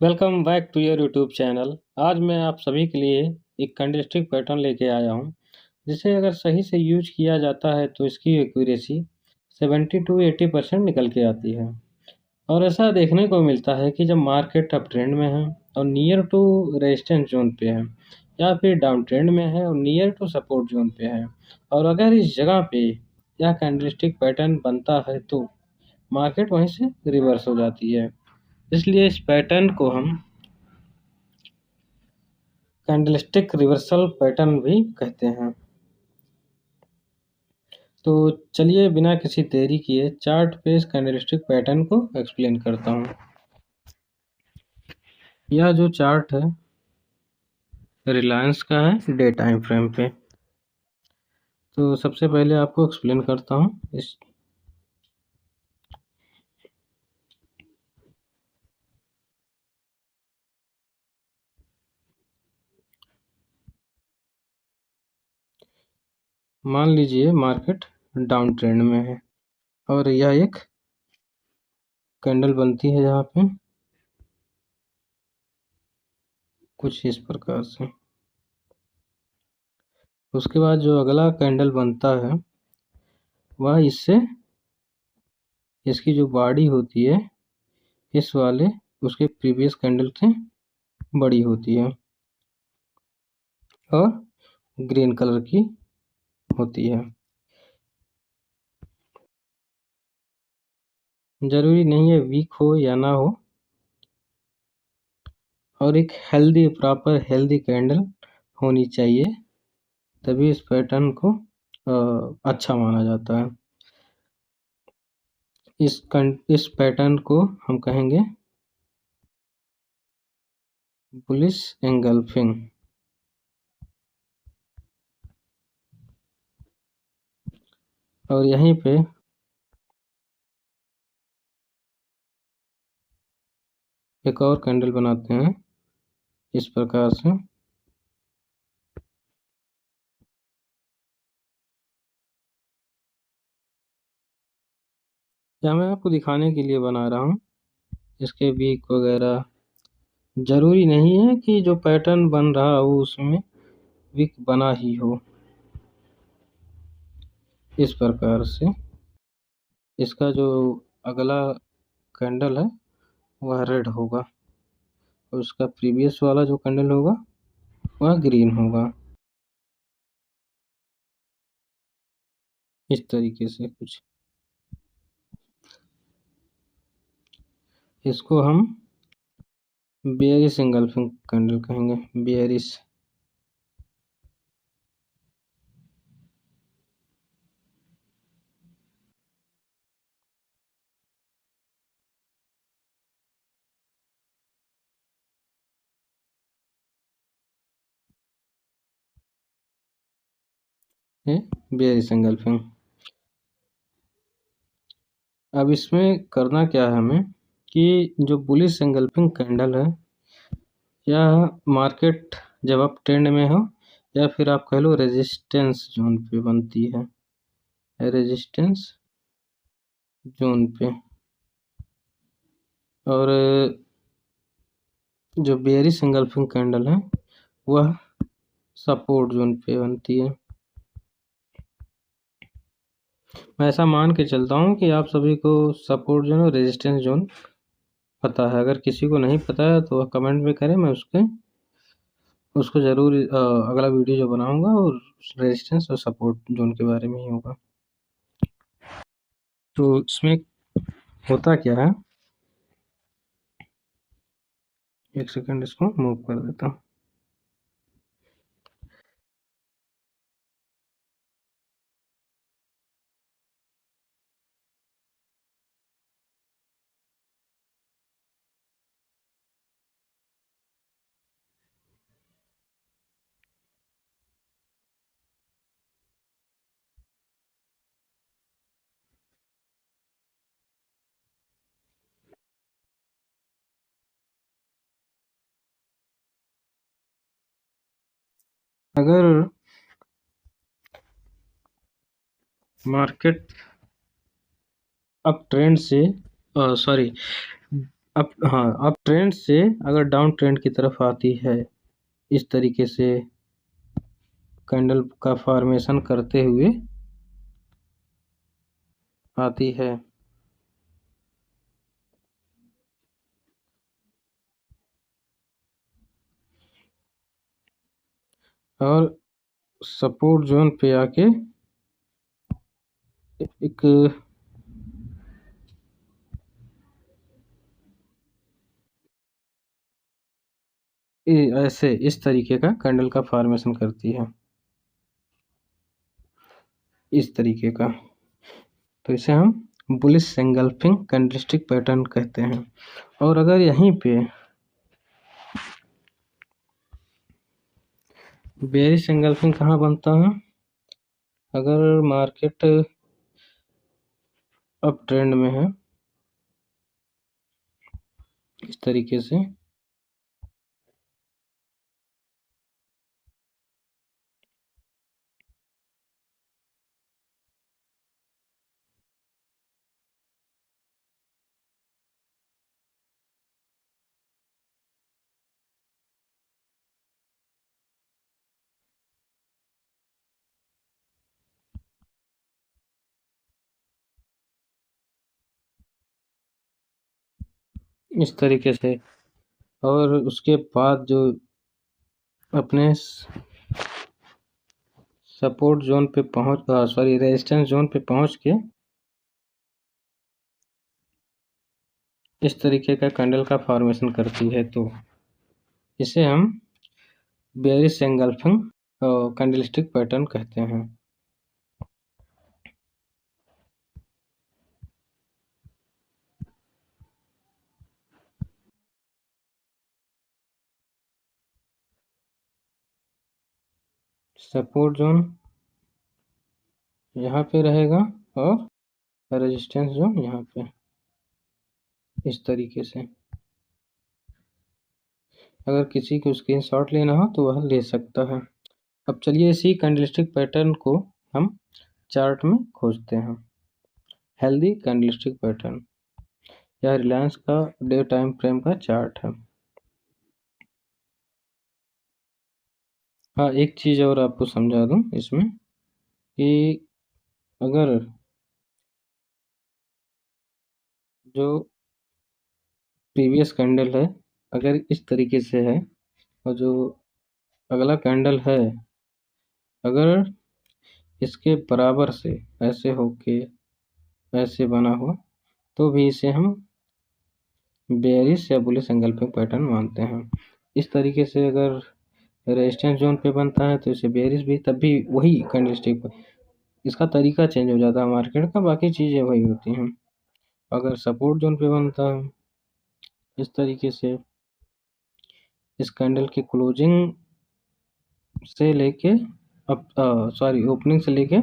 Welcome back to your YouTube channel. आज मैं आप सभी के लिए एक कैंडलस्टिक पैटर्न लेके आया हूँ, जिसे अगर सही से यूज किया जाता है तो इसकी एक्यूरेसी 70 to 80% निकल के आती है। और ऐसा देखने को मिलता है कि जब मार्केट अप ट्रेंड में है और नियर टू रेजिस्टेंस जोन पे है, या फिर डाउन ट्रेंड में है और नियर टू सपोर्ट जोन पे है, और अगर इस जगह पे यह कैंडलस्टिक पैटर्न बनता है तो मार्केट वहीं से रिवर्स हो जाती है। इसलिए इस पैटर्न को हम कैंडलस्टिक रिवर्सल पैटर्न भी कहते हैं। तो चलिए बिना किसी देरी किए चार्ट पे इस कैंडलस्टिक पैटर्न को एक्सप्लेन करता हूँ। यह जो चार्ट है रिलायंस का है डे टाइम फ्रेम पे। तो सबसे पहले आपको एक्सप्लेन करता हूँ इस मान लीजिए मार्केट डाउन ट्रेंड में है और यह एक कैंडल बनती है यहाँ पे कुछ इस प्रकार से। उसके बाद जो अगला कैंडल बनता है वह इससे इसकी जो बॉडी होती है इस वाले उसके प्रीवियस कैंडल से बड़ी होती है और ग्रीन कलर की होती है। जरूरी नहीं है वीक हो या ना हो, और एक हेल्दी प्रॉपर हेल्दी कैंडल होनी चाहिए, तभी इस पैटर्न को अच्छा माना जाता है। इस पैटर्न को हम कहेंगे बुलिश एंगल्फिंग। और यहीं पे एक और कैंडल बनाते हैं इस प्रकार से। या मैं आपको दिखाने के लिए बना रहा हूँ इसके वीक वगैरह। जरूरी नहीं है कि जो पैटर्न बन रहा हो उसमें वीक बना ही हो। इस प्रकार से इसका जो अगला कैंडल है वह रेड होगा और उसका प्रीवियस वाला जो कैंडल होगा वह ग्रीन होगा। इस तरीके से कुछ इसको हम बेयरिश एंगल्फिंग कैंडल कहेंगे। बेयरिश है बेयरिश एंगल्फिंग। अब इसमें करना क्या है हमें कि जो बुलिश एंगल्फिंग कैंडल है यह मार्केट जब आप ट्रेंड में हो या फिर आप कह लो रेजिस्टेंस जोन पे बनती है, रेजिस्टेंस जोन पे। और जो बेयरिश एंगल्फिंग कैंडल है वह सपोर्ट जोन पे बनती है। मैं ऐसा मान के चलता हूँ कि आप सभी को सपोर्ट जोन और रेजिस्टेंस जोन पता है। अगर किसी को नहीं पता है तो वह कमेंट में करें, मैं उसको ज़रूर अगला वीडियो जो बनाऊंगा और रेजिस्टेंस और सपोर्ट जोन के बारे में ही होगा। तो इसमें होता क्या है, एक सेकंड इसको मूव कर देता हूँ। अगर मार्केट अप ट्रेंड से सॉरी अब हाँ, अब ट्रेंड से अगर डाउन ट्रेंड की तरफ आती है, इस तरीके से कैंडल का फॉर्मेशन करते हुए आती है, और सपोर्ट जोन पे आके एक ऐसे इस तरीके का कैंडल का फॉर्मेशन करती है, इस तरीके का। तो इसे हम बुलिश एंगल्फिंग कैंडलस्टिक पैटर्न कहते हैं। और अगर यहीं पे बेयरिश एंगल्फिंग कहाँ बनता है, अगर मार्केट अप ट्रेंड में है इस तरीके से, इस तरीके से, और उसके बाद जो अपने सपोर्ट जोन पे रेजिस्टेंस जोन पे पहुंच के इस तरीके का कैंडल का फॉर्मेशन करती है, तो इसे हम बेयरिश एंगल्फिंग कैंडलस्टिक पैटर्न कहते हैं। सपोर्ट जोन यहाँ पे रहेगा और रेजिस्टेंस जोन यहाँ पे, इस तरीके से। अगर किसी को स्क्रीनशॉट लेना हो तो वह ले सकता है। अब चलिए इसी कैंडलस्टिक पैटर्न को हम चार्ट में खोजते हैं। हेल्दी कैंडलस्टिक पैटर्न, यह रिलायंस का डे टाइम फ्रेम का चार्ट है। हाँ, एक चीज़ और आपको समझा दूं इसमें कि अगर जो प्रीवियस कैंडल है अगर इस तरीके से है, और जो अगला कैंडल है अगर इसके बराबर से ऐसे होके ऐसे बना हो, तो भी इसे हम बेयरिश या बुलिश एंगल्फिंग पैटर्न मानते हैं। इस तरीके से अगर रेजिस्टेंस जोन पे बनता है तो इसे बेयरिश भी, तब भी वही कैंडलस्टिक, इसका तरीका चेंज हो जाता है मार्केट का, बाकी चीज़ें वही होती हैं। अगर सपोर्ट जोन पे बनता है इस तरीके से, इस कैंडल की क्लोजिंग से लेके ओपनिंग से लेके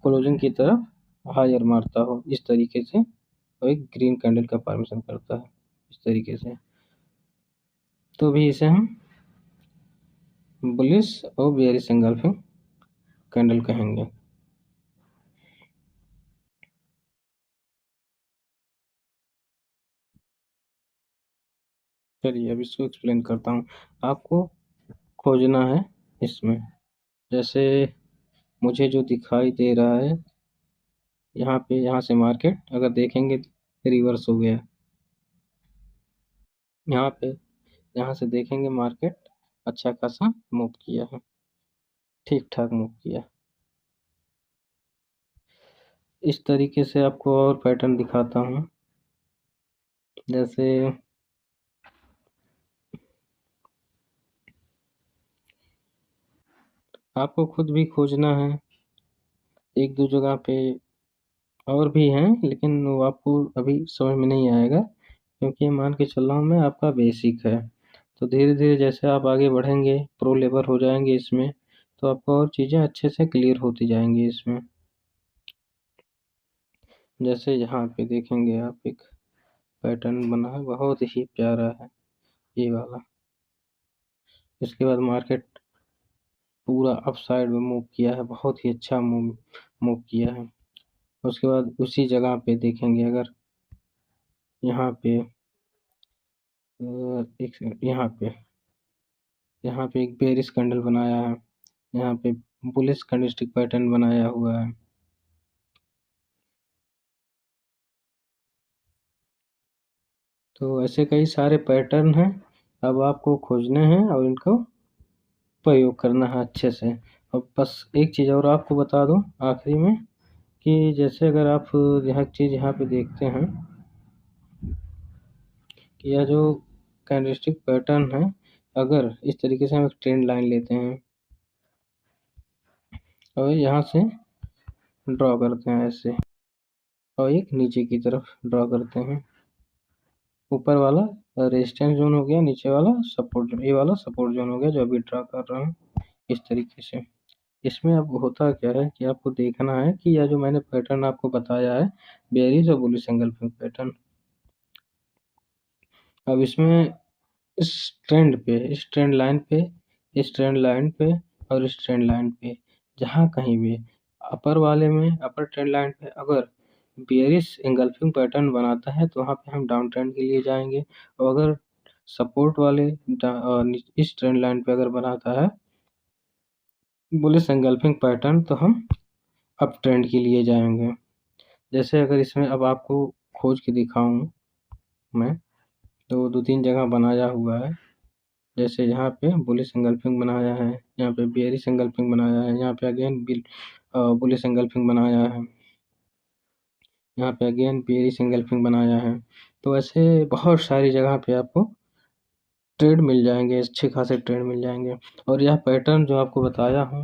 क्लोजिंग की तरफ हायर मारता हो इस तरीके से, और एक ग्रीन कैंडल का फॉर्मेशन करता है इस तरीके से, तो भी इसे हम बुलिश और बेयरिश एंगल्फिंग कैंडल कहेंगे। चलिए अब इसको एक्सप्लेन करता हूँ। आपको खोजना है इसमें, जैसे मुझे जो दिखाई दे रहा है यहाँ पे, यहाँ से मार्केट अगर देखेंगे रिवर्स हो गया, यहाँ पे यहाँ से देखेंगे मार्केट अच्छा खासा मूव किया है, ठीक ठाक मूव किया। इस तरीके से आपको और पैटर्न दिखाता हूँ, जैसे आपको खुद भी खोजना है, एक दो जगह पे और भी हैं, लेकिन वो आपको अभी समझ में नहीं आएगा, क्योंकि मान के चल रहा हूँ मैं आपका बेसिक है। तो धीरे धीरे जैसे आप आगे बढ़ेंगे, प्रो लेवल हो जाएंगे इसमें, तो आपको और चीज़ें अच्छे से क्लियर होती जाएंगी इसमें। जैसे यहाँ पे देखेंगे आप, एक पैटर्न बना है बहुत ही प्यारा है ये वाला। इसके बाद मार्केट पूरा अप साइड में मूव किया है, बहुत ही अच्छा मूव मूव किया है। उसके बाद उसी जगह पे देखेंगे अगर यहाँ पे एक सेकंड, यहाँ पे एक बेरिस कैंडल बनाया है, यहाँ पे बुलिश कैंडलस्टिक पैटर्न बनाया हुआ है। तो ऐसे कई सारे पैटर्न हैं, अब आपको खोजने हैं और इनको प्रयोग करना है अच्छे से। और बस एक चीज़ और आपको बता दूं आखिरी में, कि जैसे अगर आप यह चीज़ यहाँ पे देखते हैं कि यह जो कैंडलस्टिक पैटर्न है, अगर इस तरीके से हम एक ट्रेंड लाइन लेते हैं और यहाँ से ड्रॉ करते हैं ऐसे, और एक नीचे की तरफ ड्रॉ करते हैं। ऊपर वाला रेजिस्टेंस जोन हो गया, नीचे वाला सपोर्ट जोन, ये वाला सपोर्ट जोन हो गया जो अभी ड्रॉ कर रहा हूँ इस तरीके से। इसमें अब होता क्या है कि आपको देखना है कि यह जो मैंने पैटर्न आपको बताया है, बेयरिश और बुलिश एंगल्फिंग पैटर्न, अब इसमें इस ट्रेंड पे, इस ट्रेंड लाइन पे, इस ट्रेंड लाइन पे और इस ट्रेंड लाइन पे, जहाँ कहीं भी अपर वाले में, अपर ट्रेंड लाइन पे अगर बेयरिश एंगल्फिंग पैटर्न बनाता है तो वहाँ पे हम डाउन ट्रेंड के लिए जाएंगे, और अगर सपोर्ट वाले इस ट्रेंड लाइन पे अगर बनाता है बुलिश एंगल्फिंग पैटर्न तो हम अप ट्रेंड के लिए जाएंगे। जैसे अगर इसमें अब आपको खोज के दिखाऊं मैं, तो दो तीन जगह बनाया हुआ है। जैसे यहाँ पे बुलिश एंगल्फिंग बनाया है, यहाँ पे बेयरिश एंगल्फिंग बनाया है, यहाँ पे अगेन बुलिश एंगल्फिंग बनाया है, यहाँ पे अगेन बेयरिश एंगल्फिंग बनाया है। तो ऐसे बहुत सारी जगह पे आपको ट्रेड मिल जाएंगे, अच्छे खासे ट्रेड मिल जाएंगे। और यह पैटर्न जो आपको बताया हूँ,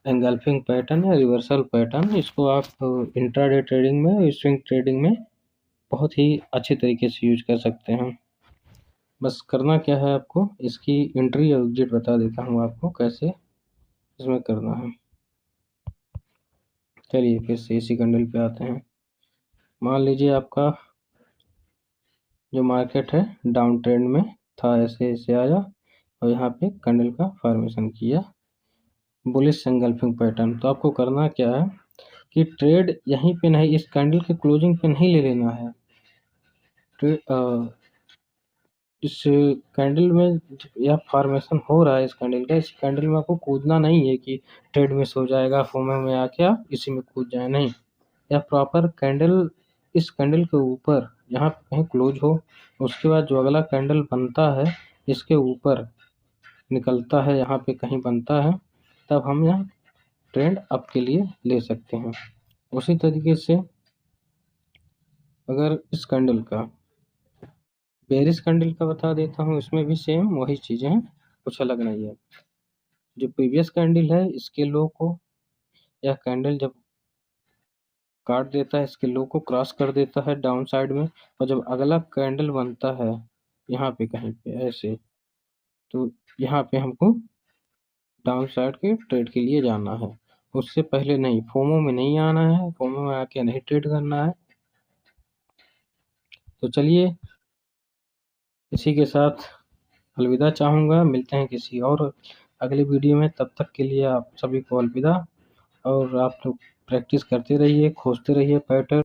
एंगल्फिंग पैटर्न या रिवर्सल पैटर्न, इसको आप इंट्राडे ट्रेडिंग में, स्विंग ट्रेडिंग में बहुत ही अच्छे तरीके से यूज कर सकते हैं। बस करना क्या है आपको, इसकी एंट्री और एग्जिट बता देता हूँ आपको कैसे इसमें करना है। चलिए फिर से इसी कैंडल पे आते हैं। मान लीजिए आपका जो मार्केट है डाउन ट्रेंड में था, ऐसे ऐसे आया और यहाँ पे कैंडल का फॉर्मेशन किया बुलिश एंगल्फिंग पैटर्न। तो आपको करना क्या है कि ट्रेड यहीं पे नहीं, इस कैंडल के क्लोजिंग पे नहीं ले लेना है। इस कैंडल में यह फॉर्मेशन हो रहा है इस कैंडल का, इस कैंडल में आपको कूदना नहीं है कि ट्रेड मिस हो जाएगा, फोमो में आके आप इसी में कूद जाए, नहीं। यह प्रॉपर कैंडल, इस कैंडल के ऊपर यहाँ पे कहीं क्लोज हो, उसके बाद जो अगला कैंडल बनता है इसके ऊपर निकलता है, यहाँ पे कहीं बनता है, तब हम यहाँ ट्रेंड अप के लिए ले सकते हैं। उसी तरीके से अगर इस कैंडल का, बेरिश कैंडल का बता देता हूँ, इसमें भी सेम वही चीज़ें हैं, कुछ अलग नहीं है। जो प्रीवियस कैंडल है इसके लो को, यह कैंडल जब काट देता है इसके लो को क्रॉस कर देता है डाउन साइड में, और जब अगला कैंडल बनता है यहाँ पे कहीं पे ऐसे, तो यहाँ पे हमको डाउन साइड के ट्रेड के लिए जाना है। उससे पहले नहीं, फोमो में नहीं आना है, फोमो में आके नहीं ट्रेड करना है। तो चलिए इसी के साथ अलविदा चाहूँगा, मिलते हैं किसी और अगले वीडियो में, तब तक के लिए आप सभी को अलविदा। और आप लोग प्रैक्टिस करते रहिए, खोजते रहिए पैटर्न।